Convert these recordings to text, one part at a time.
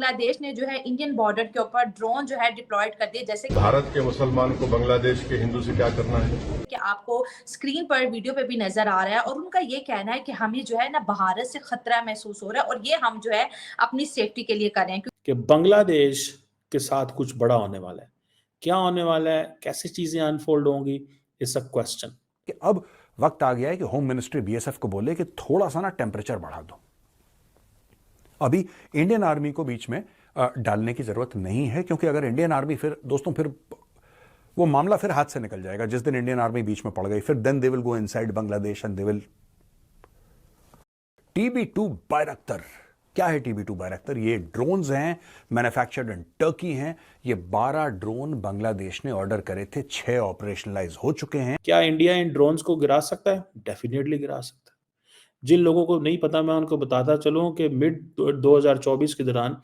बांग्लादेश ने जो है इंडियन बॉर्डर के ऊपर ड्रोन जो है डिप्लॉयड कर दिए, जैसे भारत के मुसलमान को बांग्लादेश के हिंदू से क्या करना है कि आपको स्क्रीन पर वीडियो पे भी नजर आ रहा है। और उनका ये कहना है कि हमें जो है ना भारत से खतरा महसूस हो रहा है और ये हम जो है अपनी सेफ्टी के लिए कर रहे हैं। कि बांग्लादेश के साथ कुछ बड़ा होने वाला है। क्या होने वाला है, कैसी चीजें अनफोल्ड होंगी, इट्स अ क्वेश्चन। कि अब वक्त आ गया है कि होम मिनिस्ट्री बीएसएफ को बोले कि थोड़ा सा ना टेम्परेचर बढ़ा दो। अभी इंडियन आर्मी को बीच में डालने की जरूरत नहीं है, क्योंकि अगर इंडियन आर्मी फिर दोस्तों फिर वो मामला फिर हाथ से निकल जाएगा जिस दिन इंडियन आर्मी बीच में पड़ गई। फिर then they will go inside Bangladesh and they will TB2 Bayraktar. क्या है TB2 बायरक्तर? ये ड्रोन्स हैं, मैन्युफैक्चर्ड इन टर्की हैं। ये 12 ड्रोन बांग्लादेश ने ऑर्डर करे थे, 6 ऑपरेशनलाइज हो चुके हैं। क्या इंडिया इन ड्रोन्स को गिरा सकता है? डेफिनेटली गिरा सकता है। जिन लोगों को नहीं पता मैं उनको बताता चलूं कि मिड 2024 के दौरान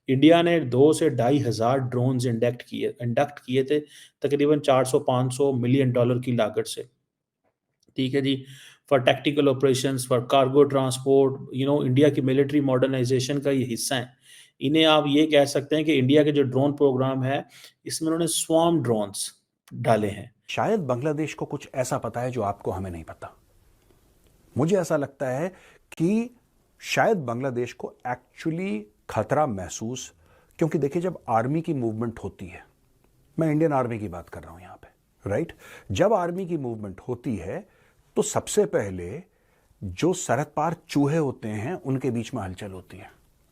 इंडिया ने 2 से 2,500 ड्रोन्स इंडक्ट किए थे, तकरीबन 400-500 मिलियन डॉलर की लागत से। ठीक है जी, for tactical operations, for cargo transport, India की मिलिट्री मॉडर्नाइजेशन का ये हिस्सा है। इन्हें आप ये कह सकते हैं कि इंडिया के जो ड्रोन प्रोग्राम है, इसमें उन्होंने स्वार्म ड्रोन्स डाले हैं। शायद बांग्लादेश को कुछ ऐसा पता है जो आपको हमें नहीं पता। मुझे ऐसा लगता है कि शायद बांग्लादेश को एक्चुअली खतरा महसूस, क्योंकि देखिए जब आर्मी की मूवमेंट होती है, मैं इंडियन आर्मी की बात कर रहा हूं यहां पे, राइट? जब आर्मी की मूवमेंट होती है तो सबसे पहले जो सरहद पार चूहे होते हैं उनके बीच में हलचल होती है।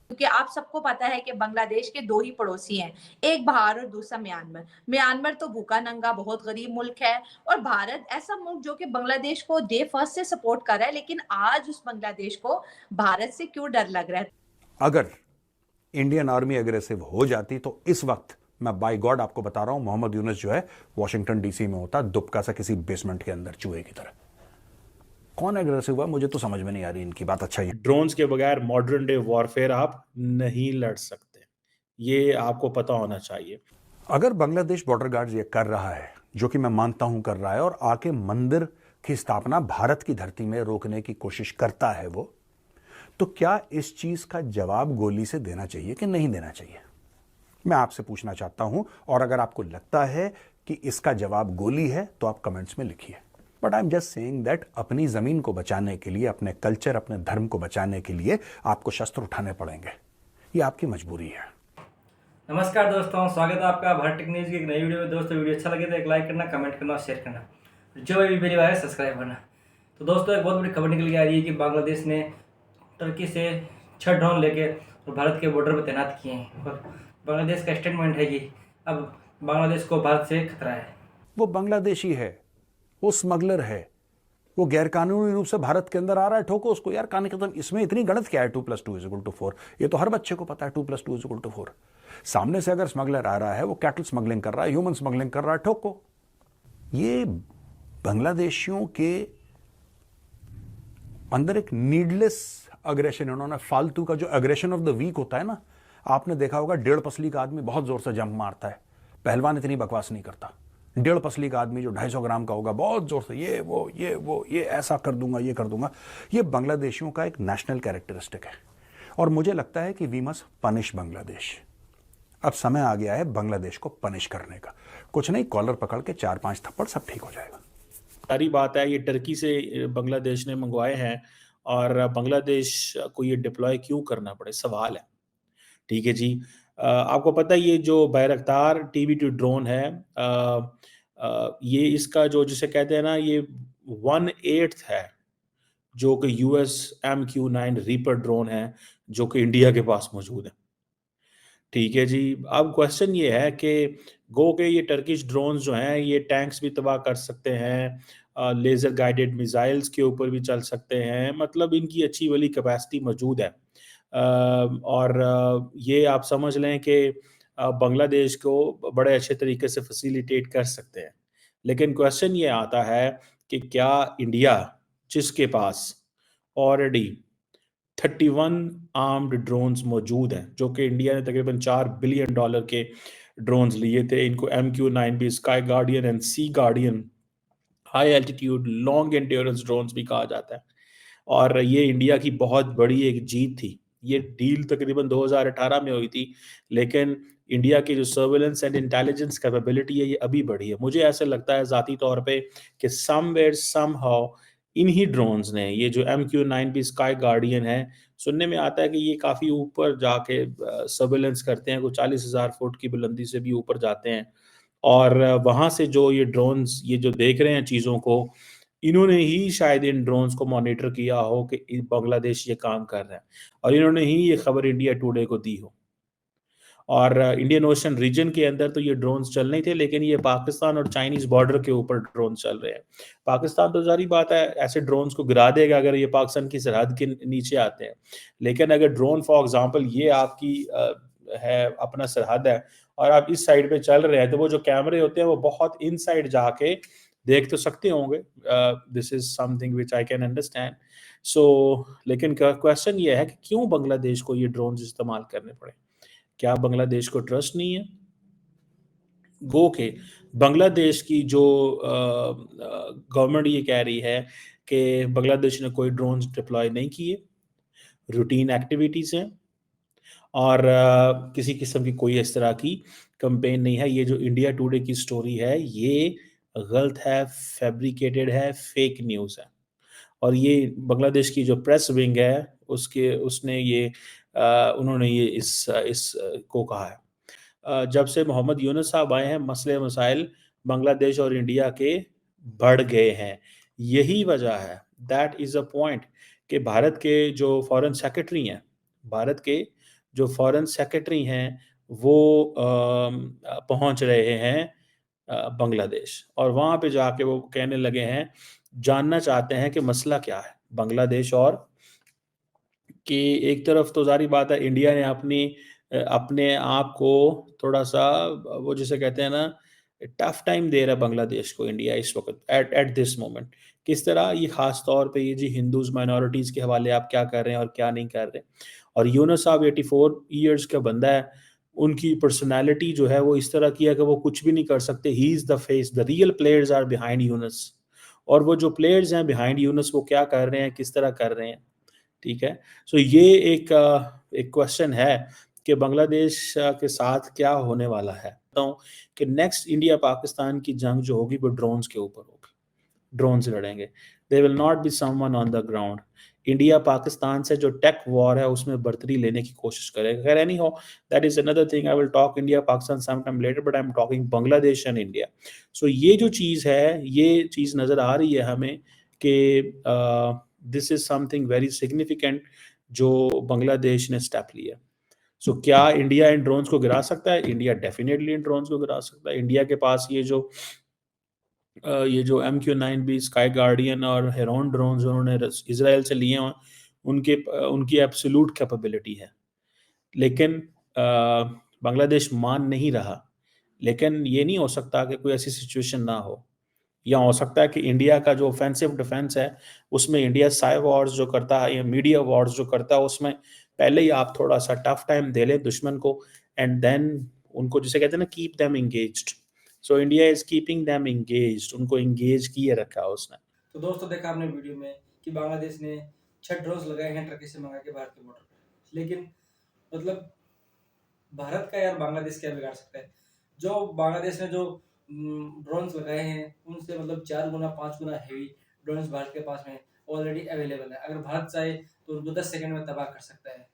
क्योंकि आप सबको पता है कि बांग्लादेश के 2 ही पड़ोसी हैं, एक भारत और दूसरा म्यांमार। म्यांमार तो भूखा नंगा बहुत गरीब मुल्क है और भारत ऐसा मुल्क जो कि बांग्लादेश को डे फर्स्ट से सपोर्ट कर रहा है। लेकिन आज उस बांग्लादेश को भारत से क्यों डर लग रहा है? अगर इंडियन आर्मी अग्रेसिव हो जाती तो इस वक्त मैं बाय गॉड आपको बता रहा हूं, मोहम्मद यूनुस जो है वॉशिंगटन DC में होता, दुबका सा किसी बेसमेंट के अंदर चूहे की तरह। कौन एग्रेसिव हुआ मुझे तो समझ में नहीं आ रही इनकी बात। अच्छा, ये ड्रोन्स के बगैर मॉडर्न डे वॉरफेयर आप नहीं लड़ सकते, ये आपको पता होना चाहिए। अगर बांग्लादेश बॉर्डर गार्ड ये कर रहा है, जो कि मैं मानता हूं कर रहा है, और आके मंदिर की स्थापना भारत की धरती में रोकने की कोशिश करता है वो, तो क्या इस चीज का जवाब गोली से देना चाहिए कि नहीं देना चाहिए? मैं आपसे पूछना चाहता हूं, और अगर आपको लगता है कि इसका जवाब गोली है तो आप कमेंट्स में लिखिए। But I am just saying that अपनी जमीन को बचाने के लिए, अपने कल्चर, अपने धर्म को बचाने के लिए आपको शस्त्र उठाने पड़ेंगे। ये आपकी मजबूरी है। नमस्कार दोस्तों, स्वागत है आपका भारत टेक न्यूज़ की एक नई वीडियो में। दोस्तों वीडियो अच्छा लगे तो एक लाइक करना, कमेंट करना और शेयर करना, जो भी पहली बार है सब्सक्राइब करना। तो दोस्तों एक बहुत बड़ी खबर निकल के आ रही है कि बांग्लादेश ने टर्की से 6 ड्रोन लेके और भारत के बॉर्डर पर तैनात किए हैं। और बांग्लादेश का स्टेटमेंट है कि अब बांग्लादेश को भारत से खतरा है। वो बांग्लादेशी है, वो स्मगलर है, वो गैरकानूनी रूप से भारत के अंदर आ रहा है, ठोको उसको यार। कान खत्म। इसमें इतनी गणित क्या है? 2 + 2 = 4। ये तो हर बच्चे को पता है 2 + 2 = 4। सामने से अगर स्मगलर आ रहा है, वो कैटल स्मगलिंग कर रहा है, ह्यूमन स्मगलिंग कर रहा है, ठोको। ये बांग्लादेशियों के अंदर एक नीडलेस अग्रेशन, उन्होंने फालतू का जो अग्रेशन ऑफ द वीक होता है ना, आपने देखा होगा 1.5 पसली का आदमी बहुत जोर से जंप मारता है, पहलवान इतनी बकवास नहीं करता। 1.5 पसली का आदमी जो 250 ग्राम का होगा बहुत जोर से ये ऐसा कर दूंगा, ये कर दूंगा। ये बांग्लादेशियों का एक नेशनल कैरेक्टरिस्टिक है और मुझे लगता है कि वी मस्ट पनिश बांग्लादेश। अब समय आ गया है बांग्लादेश को पनिश करने का। कुछ नहीं, कॉलर पकड़ के 4-5 थप्पड़, सब ठीक हो जाएगा। सारी बात है, ये टर्की से बांग्लादेश ने मंगवाए हैं और बांग्लादेश को ये डिप्लॉय क्यों करना पड़े, सवाल है। ठीक है जी, आपको पता है ये जो बैरक्तार TB2 ड्रोन है, ये इसका जो जिसे कहते हैं ना, ये 1/8 है जो कि US MQ-9 रीपर ड्रोन है जो कि इंडिया के पास मौजूद है। ठीक है जी, अब क्वेश्चन ये है कि गो के ये टर्किश ड्रोन्स जो हैं ये टैंक्स भी तबाह कर सकते हैं, लेज़र गाइडेड मिसाइल्स के ऊपर भी चल सकते हैं, मतलब इनकी अच्छी वाली कैपेसिटी मौजूद है। और ये आप समझ लें कि बांग्लादेश को बड़े अच्छे तरीके से फैसिलिटेट कर सकते हैं। लेकिन क्वेश्चन ये आता है कि क्या इंडिया, जिसके पास ऑलरेडी 31 आर्म्ड ड्रोन्स मौजूद हैं, जो कि इंडिया ने तकरीबन $4 बिलियन के ड्रोन्स लिए थे, इनको MQ-9 भी, Sky Guardian and Sea Guardian high altitude long endurance drones भी कहा जाता है। और ये इंडिया की बहुत बड़ी एक जीत थी ये डील तकरीबन 2018 में हुई थी, लेकिन इंडिया की जो सर्विलेंस एंड इंटेलिजेंस कैपेबिलिटी है ये अभी बढ़ी है। मुझे ऐसा लगता है ज़ाती तौर पे कि समवेयर समहाउ इन्हीं ड्रोन्स ने, ये जो MQ-9B स्काई गार्डियन है, सुनने में आता है कि ये काफ़ी ऊपर जाके सर्विलेंस करते हैं, कुछ 40,000 फुट की बुलंदी से भी ऊपर जाते हैं। और वहाँ से जो ये ड्रोन्स ये जो देख रहे हैं चीज़ों को, इन्होंने ही शायद इन ड्रोन्स को मॉनिटर किया हो कि बांग्लादेश ये काम कर रहा है, और इन्होंने ही ये खबर इंडिया टुडे को दी हो। और इंडियन ओशन रीजन के अंदर तो ये ड्रोन्स चल नहीं थे, लेकिन ये पाकिस्तान और चाइनीज़ बॉर्डर के ऊपर ड्रोन चल रहे हैं। पाकिस्तान तो ज़ाहिर बात है ऐसे ड्रोन्स को गिरा देगा अगर ये पाकिस्तान की सरहद के नीचे आते हैं। लेकिन अगर ड्रोन फॉर एग्ज़ाम्पल ये आपकी है अपना सरहद है और आप इस साइड पे चल रहे हैं, तो वो जो कैमरे होते हैं वो बहुत इनसाइड जाके देख तो सकते होंगे। This is something which I can understand. So लेकिन क्वेश्चन ये है कि क्यों बांग्लादेश को ये ड्रोन्स इस्तेमाल करने पड़े? क्या बांग्लादेश को ट्रस्ट नहीं है? गो के बांग्लादेश की जो गवर्नमेंट ये कह रही है कि बांग्लादेश ने कोई ड्रोन्स डिप्लॉय नहीं किए, रूटीन एक्टिविटीज़ हैं और किसी किस्म की कोई इस तरह की कैंपेन नहीं है। ये जो इंडिया टुडे की स्टोरी है, ये गलत है, फैब्रिकेटेड है, फेक न्यूज़ है। और ये बांग्लादेश की जो प्रेस विंग है, उसके उसने ये उन्होंने ये इस को कहा है। जब से मोहम्मद यूनुस साहब आए हैं, मसले मसाइल बांग्लादेश और इंडिया के बढ़ गए हैं। यही वजह है, दैट इज़ अ पॉइंट, कि भारत के जो फॉरेन सेक्रेटरी हैं, वो पहुँच रहे हैं बांग्लादेश, और वहाँ पे जाके वो कहने लगे हैं, जानना चाहते हैं कि मसला क्या है? बांग्लादेश और कि एक तरफ तो ज़ाहिर बात है इंडिया ने अपने आप को थोड़ा-सा वो जिसे कहते हैं ना, टफ टाइम दे रहा है बांग्लादेश को इंडिया इस वक़्त एट एट दिस मोमेंट। किस तरह? ये ख़ास तौर पे ये जी हिंदूज़ माइनॉरिटीज़ के हवाले आप क्या कर रहे हैं और क्या नहीं कर रहे। और यूनुस साहब 84 इयर्स का बंदा है, उनकी पर्सनैलिटी जो है वो इस तरह की है कि वो कुछ भी नहीं कर सकते। He is the face, the real players are behind Yunus. और वो जो प्लेयर्स हैं बिहाइंड यूनुस, वो क्या कर रहे हैं, किस तरह कर रहे हैं, ठीक है? सो ये एक क्वेश्चन है कि बांग्लादेश के साथ क्या होने वाला है। तो कि नेक्स्ट इंडिया पाकिस्तान की जंग जो होगी वो ड्रोन्स के ऊपर होगी। ड्रोन से लड़ेंगे। There will not be someone on the ground. India Pakistan से जो टेक वॉर है उसमें बढ़तरी लेने की कोशिश करेगा। खैर anyhow, that is another thing, I will talk India Pakistan some time later, but I am talking Bangladesh and India. So ये जो चीज़ है, ये चीज़ नज़र आ रही है हमें कि this is something very significant जो बांग्लादेश ने स्टेप लिया। सो क्या इंडिया इन ड्रोन्स को गिरा सकता है? इंडिया डेफिनिटली इन ड्रोन्स को गिरा सकता है। इंडिया के पास ये जो MQ-9B स्काई गार्डियन और हेरॉन ड्रोन्स उन्होंने इजराइल से लिए हैं, उनकी एब्सोल्यूट कैपेबिलिटी है। लेकिन बांग्लादेश मान नहीं रहा। लेकिन ये नहीं हो सकता कि कोई ऐसी सिचुएशन ना हो, या हो सकता है कि इंडिया का जो ऑफेंसिव डिफेंस है उसमें इंडिया साइबर वॉर्स जो करता है या मीडिया वॉर्स जो करता है, उसमें पहले ही आप थोड़ा सा टफ टाइम दे लें दुश्मन को, एंड देन उनको जिसे कहते हैं ना, keep them engaged. So India is keeping them engaged, उनको एंगेज किए रखा है उसने। तो दोस्तों देखा आपने वीडियो में कि बांग्लादेश ने 6 ड्रोन्स लगाए हैं टर्की से मंगा के भारत के बॉर्डर पे। लेकिन मतलब भारत का यार बांग्लादेश क्या बिगाड़ सकता है? जो बांग्लादेश ने जो ड्रोन्स लगाए हैं उनसे मतलब 4 गुना 5 गुना हेवी ड्रोन्स भारत के पास में ऑलरेडी अवेलेबल है। अगर भारत चाहे तो उनको 10 सेकंड में तबाह कर सकता है।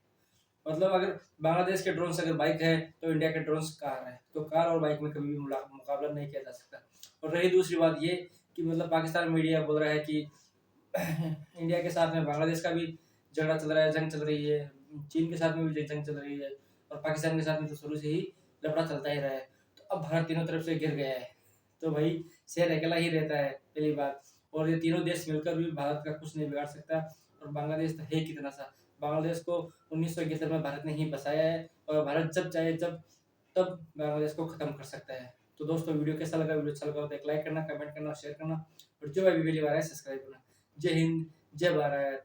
मतलब अगर बांग्लादेश के ड्रोन्स अगर बाइक है तो इंडिया के ड्रोन्स कार है, तो कार और बाइक में कभी भी मुकाबला नहीं किया जा सकता। और रही दूसरी बात ये कि मतलब पाकिस्तान मीडिया बोल रहा है कि इंडिया के साथ में बांग्लादेश का भी झगड़ा चल रहा है, जंग चल रही है, चीन के साथ में भी जंग चल रही है और पाकिस्तान के साथ में तो शुरू से ही लफड़ा चलता ही रहा है। तो अब भारत तीनों तरफ से घिर गया है, तो भाई शेर अकेला ही रहता है पहली बात। और ये तीनों देश मिलकर भी भारत का कुछ नहीं बिगाड़ सकता। और बांग्लादेश तो है कितना सा, बांग्लादेश को 1971 में भारत ने ही बसाया है और भारत जब चाहे जब तब बांग्लादेश को खत्म कर सकता है। तो दोस्तों वीडियो कैसा लगा? वीडियो अच्छा लगा तो एक लाइक करना, कमेंट करना, शेयर करना और जो अभी पहली बार है सब्सक्राइब करना। जय हिंद, जय भारत।